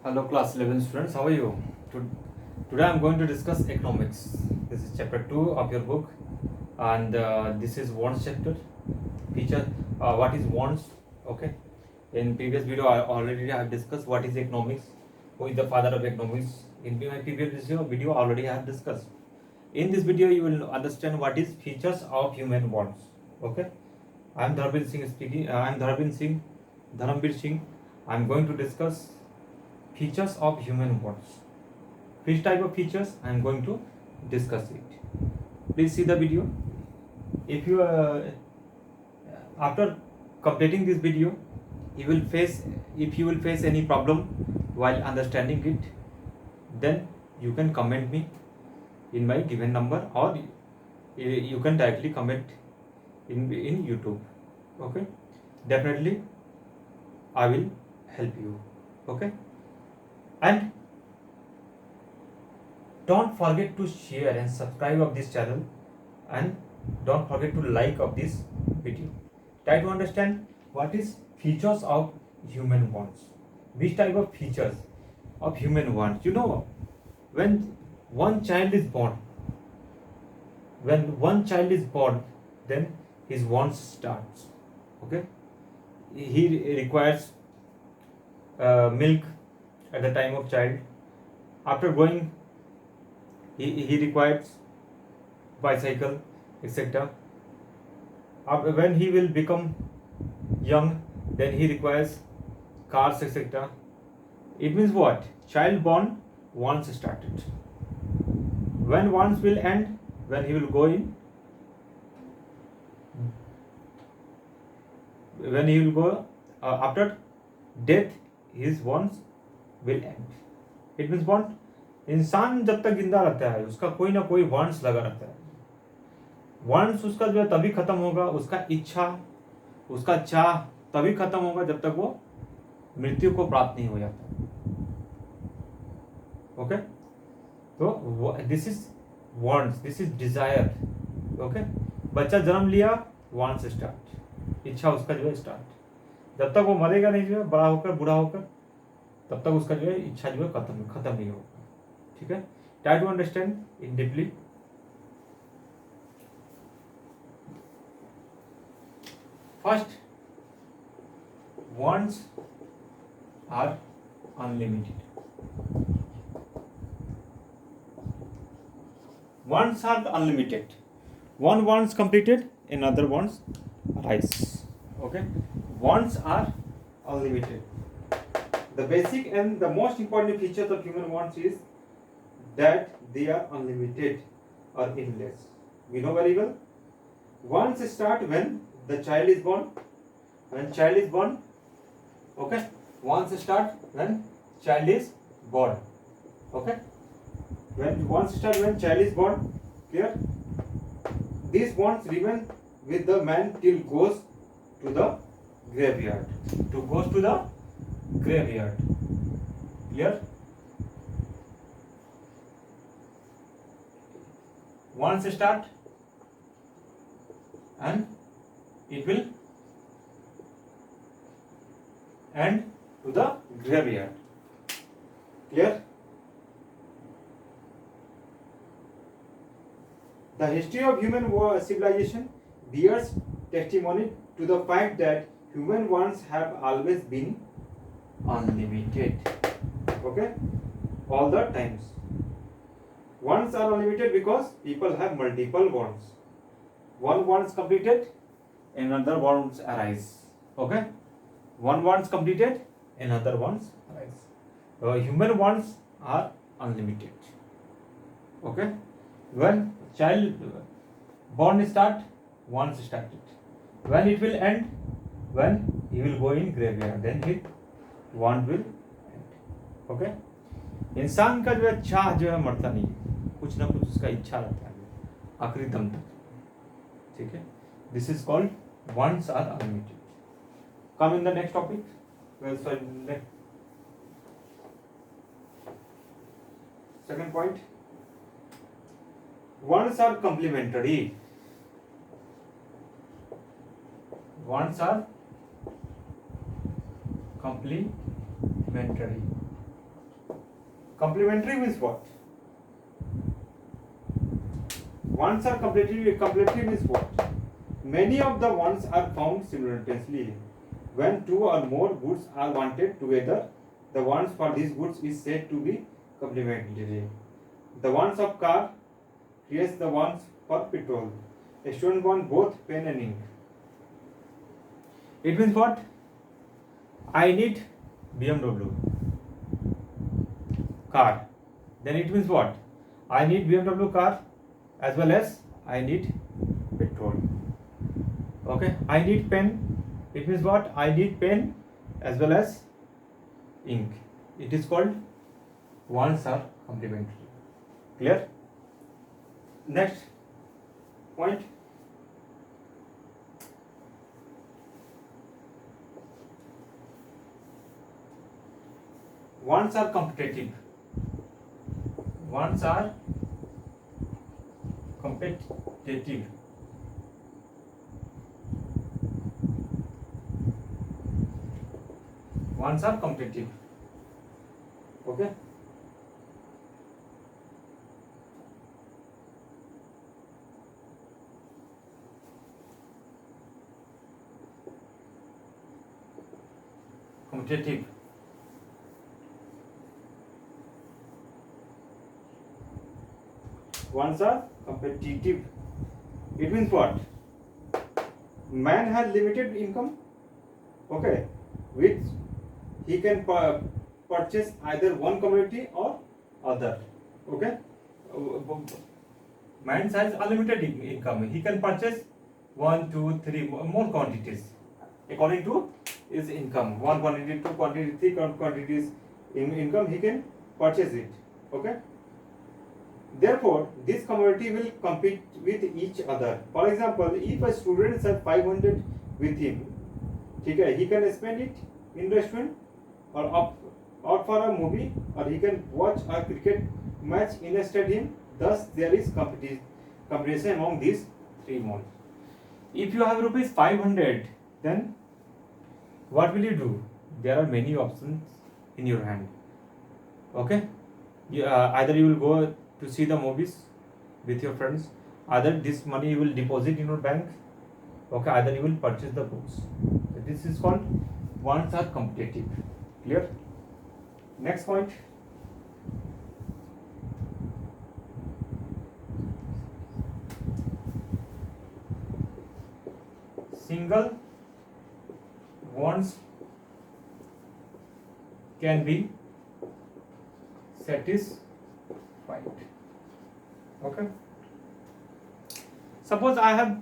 Hello, class 11 students. How are you? Today I'm going to discuss economics. This is chapter 2 of your book, and this is wants chapter. Feature what is wants? Okay. In previous video, I already have discussed what is economics, who is the father of economics. In my previous video, already I have discussed. In this video, you will understand what is features of human wants. Okay. I am Dharbir Singh speaking. I am Dharambir Singh. I am going to discuss features of human wants. Which type of features I am going to discuss it. Please see the video. If you after completing this video, if you will face any problem while understanding it, then you can comment me in my given number, or you can directly comment in YouTube. Okay, definitely I will help you. Okay. And don't forget to share and subscribe of this channel, and don't forget to like of this video. Try to understand what is features of human wants. Which type of features of human wants? You know, when one child is born, then his wants starts. Okay, he requires milk at the time of child. After growing, he requires bicycle, etc. When he will become young, then he requires cars, etc. It means what? Child born, wants started. When wants will end, when he will go in, after death, his wants will end. It means what? इंसान जब तक जिंदा रहता है उसका कोई ना कोई वांट्स लगा रहता है. वांट्स उसका जो है तभी खत्म होगा, उसका इच्छा, उसका चाह तभी खत्म होगा जब तक वो मृत्यु को प्राप्त नहीं हो जाता. ओके, तो this is wants, this is desire. Okay, बच्चा जन्म लिया, वांट्स स्टार्ट, इच्छा उसका जो है स्टार्ट. जब तक वो मरेगा नहीं, जो है बड़ा होकर बूढ़ा होकर, तब तक उसका जो है इच्छा जो है खत्म नहीं होगा. ठीक है. Try to understand in deeply. First, wants are unlimited. Wants are unlimited. One wants completed, another wants arise. Okay, wants are unlimited. The basic and the most important features of human wants is that they are unlimited or endless. We know very well. Wants start when the child is born. When child is born, okay, wants start when child is born. Okay, when wants start when child is born. Clear? These wants remain with the man till goes to the graveyard. Clear? Once start and it will end to the graveyard. Clear? The history of human civilization bears testimony to the fact that human wants have always been unlimited. Okay, all the times. Wants are unlimited because people have multiple wants. One wants completed, another wants arise. Okay, one wants completed, another wants arise. Human wants are unlimited. Okay, when child born start, wants started. When it will end, when he will go in graveyard, then his want will end. Okay, इंसान का जो है चाह जो है मरता नहीं है, कुछ ना कुछ उसका इच्छा रहता है आखिरी दम तक. ठीक है. This is called wants are unlimited. Come in the next topic. Well, so second point. Wants are complementary. Wants are complementary. Complementary means what? Wants are completely means what? Many of the wants are found simultaneously. When two or more goods are wanted together, the wants for these goods is said to be complementary. The wants of car creates the wants for petrol. A student wants both pen and ink. It means what? I need BMW car. Then it means what? I need BMW car as well as I need petrol. Okay, I need pen. It means what? I need pen as well as ink. It is called wants are complementary. Clear? Next point. Wants are competitive. Wants are competitive. Wants are competitive. Okay. Competitive. Wants are competitive. It means what? Man has limited income. Okay, which he can purchase either one commodity or other. Okay, man has unlimited income. He can purchase 1, 2, 3 more quantities according to his income. One quantity, two quantity, three quantities in income. He can purchase it. Okay. Therefore, this commodity will compete with each other. For example, if a student has 500 with him, he can spend it in restaurant or out for a movie, or he can watch a cricket match in a stadium. Thus, there is competition among these three modes. If you have rupees 500, then what will you do? There are many options in your hand. Okay, either you will go to see the movies with your friends, either this money you will deposit in your bank. Okay, either you will purchase the books. So this is called wants are competitive. Clear? Next point. Single wants can be satisfied. Okay. Suppose I have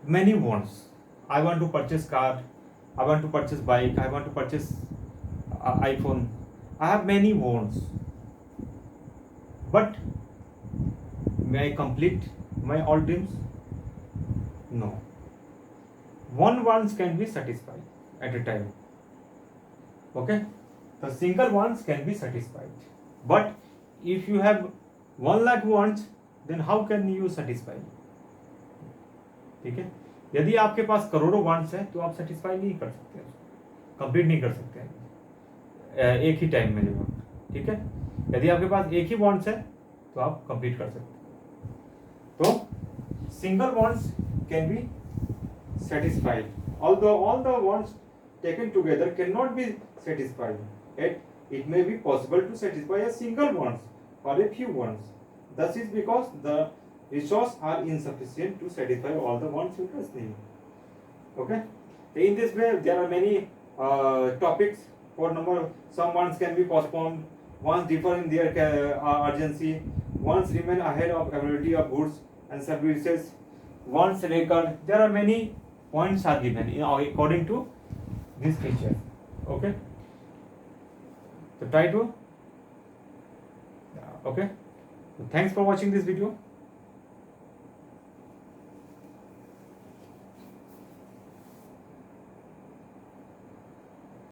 many wants. I want to purchase car. I want to purchase bike. I want to purchase iPhone. I have many wants. But may I complete my all dreams? No. One wants can be satisfied at a time. Okay. The single wants can be satisfied. But if you have 1 lakh wants, then how can you satisfy? ठीक है, यदि आपके पास करोड़ों wants है तो आप satisfy नहीं कर सकते, कंप्लीट नहीं कर सकते हैं एक ही टाइम में जब, ठीक है। यदि आपके पास एक ही वांट्स है तो आप कंप्लीट कर सकते हैं। तो single wants can be satisfied, although all the wants taken together cannot be satisfied, yet it may be possible to satisfy a single wants or a few wants. Thus is because the resources are insufficient to satisfy all the wants you just need. Okay. In this way, there are many topics. For number, some wants can be postponed. Wants differ in their urgency. Wants remain ahead of availability of goods and services. Wants recur. There are many points are given according to this feature. Okay. So try to. Okay. So thanks for watching this video.